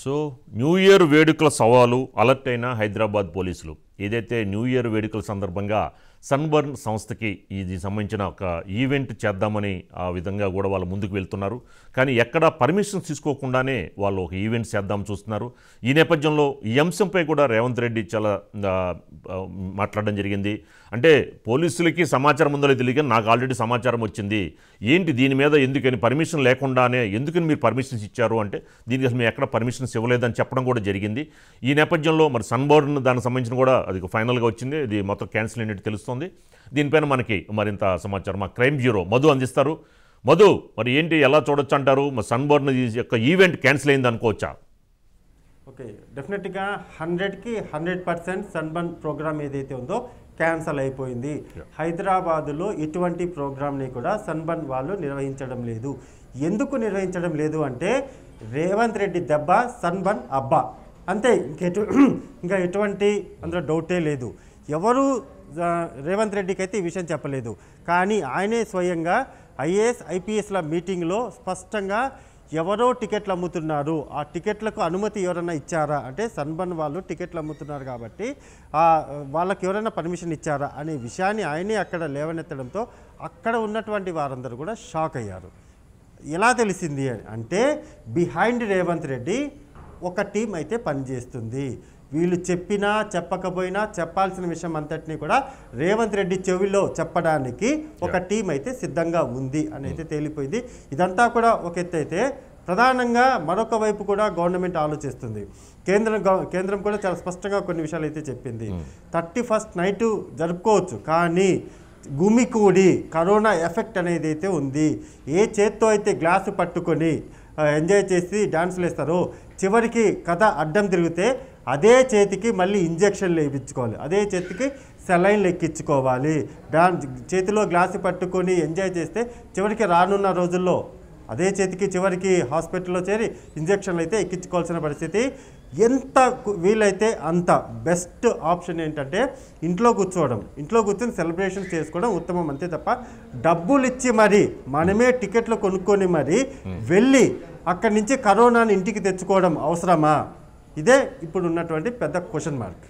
So new year వేడుకల సవాలు alert అయిన హైదరాబాద్ పోలీసులు ఏదైతే న్యూ ఇయర్ వేడుకల సందర్భంగా సన్బర్న్ సంస్థకి ఇది సంబంధించిన ఒక ఈవెంట్ చేద్దామని ఆ విధంగా కూడా వాళ్ళు ముందుకు వెళ్తున్నారు. కానీ ఎక్కడ పర్మిషన్స్ తీసుకోకుండానే వాళ్ళు ఒక ఈవెంట్ చేద్దాం చూస్తున్నారు. ఈ నేపథ్యంలో ఈ అంశంపై కూడా రేవంత్ రెడ్డి చాలా మాట్లాడడం జరిగింది. అంటే పోలీసులకి సమాచారం ఉందో తెలియక నాకు ఆల్రెడీ సమాచారం వచ్చింది, ఏంటి దీని మీద ఎందుకని పర్మిషన్ లేకుండానే ఎందుకని మీరు పర్మిషన్స్ ఇచ్చారు అంటే దీనికి అసలు మేము ఎక్కడ పర్మిషన్స్ ఇవ్వలేదని చెప్పడం కూడా జరిగింది. ఈ నేపథ్యంలో మరి సన్బర్న్ దానికి సంబంధించిన కూడా అది ఫైనల్గా వచ్చింది, ఇది మొత్తం క్యాన్సిల్ అయినట్టు తెలుస్తుంది. దీనిపైన మనకి మరింత సమాచారం మా క్రైమ్ బ్యూరో మధు అందిస్తారు. మధు, మరి ఏంటి ఎలా చూడొచ్చు అంటారు? మరి సన్బర్న్ యొక్క ఈవెంట్ క్యాన్సిల్ అయింది అనుకోవచ్చా? ఓకే, డెఫినెట్గా 100కి 100% సన్బర్న్ ప్రోగ్రామ్ ఏదైతే ఉందో క్యాన్సల్ అయిపోయింది. హైదరాబాదులో ఇటువంటి ప్రోగ్రామ్ని కూడా సన్బర్న్ వాళ్ళు నిర్వహించడం లేదు. ఎందుకు నిర్వహించడం లేదు అంటే రేవంత్ రెడ్డి దెబ్బ సన్బర్న్ అబ్బా, అంతే. ఇంకా ఎటువంటి అందులో డౌటే లేదు. ఎవరు రేవంత్ రెడ్డికి అయితే ఈ విషయం చెప్పలేదు. కానీ ఆయనే స్వయంగా ఐఏఎస్ ఐపీఎస్ల మీటింగ్లో స్పష్టంగా ఎవరో టికెట్లు అమ్ముతున్నారు, ఆ టికెట్లకు అనుమతి ఎవరైనా ఇచ్చారా అంటే సన్బర్న్ వాళ్ళు టికెట్లు అమ్ముతున్నారు కాబట్టి వాళ్ళకి ఎవరైనా పర్మిషన్ ఇచ్చారా అనే విషయాన్ని ఆయనే అక్కడ లేవనెత్తడంతో అక్కడ ఉన్నటువంటి వారందరూ కూడా షాక్ అయ్యారు. ఎలా తెలిసింది అంటే బిహైండ్ రేవంత్ రెడ్డి ఒక టీం అయితే పనిచేస్తుంది. వీళ్ళు చెప్పినా చెప్పకపోయినా చెప్పాల్సిన విషయం అంతటినీ కూడా రేవంత్ రెడ్డి చెవిలో చెప్పడానికి ఒక టీం అయితే సిద్ధంగా ఉంది అని అయితే తేలిపోయింది. ఇదంతా కూడా ఒక ఎత్తు అయితే ప్రధానంగా మరొక వైపు కూడా గవర్నమెంట్ ఆలోచిస్తుంది. కేంద్రం కూడా చాలా స్పష్టంగా కొన్ని విషయాలు అయితే చెప్పింది. 31st నైట్ జరుపుకోవచ్చు, కానీ గుమికూడి కరోనా ఎఫెక్ట్ అనేది అయితే ఉంది. ఏ చేత్తో అయితే గ్లాసు పట్టుకొని ఎంజాయ్ చేసి డాన్సులు వేస్తారో చివరికి కథ అడ్డం తిరిగితే అదే చేతికి మళ్ళీ ఇంజక్షన్లు వేయించుకోవాలి, అదే చేతికి సెలైన్లు ఎక్కించుకోవాలి. చేతిలో గ్లాసు పట్టుకొని ఎంజాయ్ చేస్తే చివరికి రానున్న రోజుల్లో అదే చేతికి చివరికి హాస్పిటల్లో చేరి ఇంజక్షన్లు అయితే ఎక్కించుకోవాల్సిన పరిస్థితి. ఎంత వీలైతే అంత బెస్ట్ ఆప్షన్ ఏంటంటే ఇంట్లో కూర్చోవడం, ఇంట్లో కూర్చొని సెలబ్రేషన్స్ చేసుకోవడం ఉత్తమం, అంతే తప్ప డబ్బులు ఇచ్చి మరి మనమే టికెట్లు కొనుక్కొని మరి వెళ్ళి అక్కడి నుంచి కరోనాని ఇంటికి తెచ్చుకోవడం అవసరమా? ఇదే ఇప్పుడు ఉన్నటువంటి పెద్ద క్వశ్చన్ మార్క్.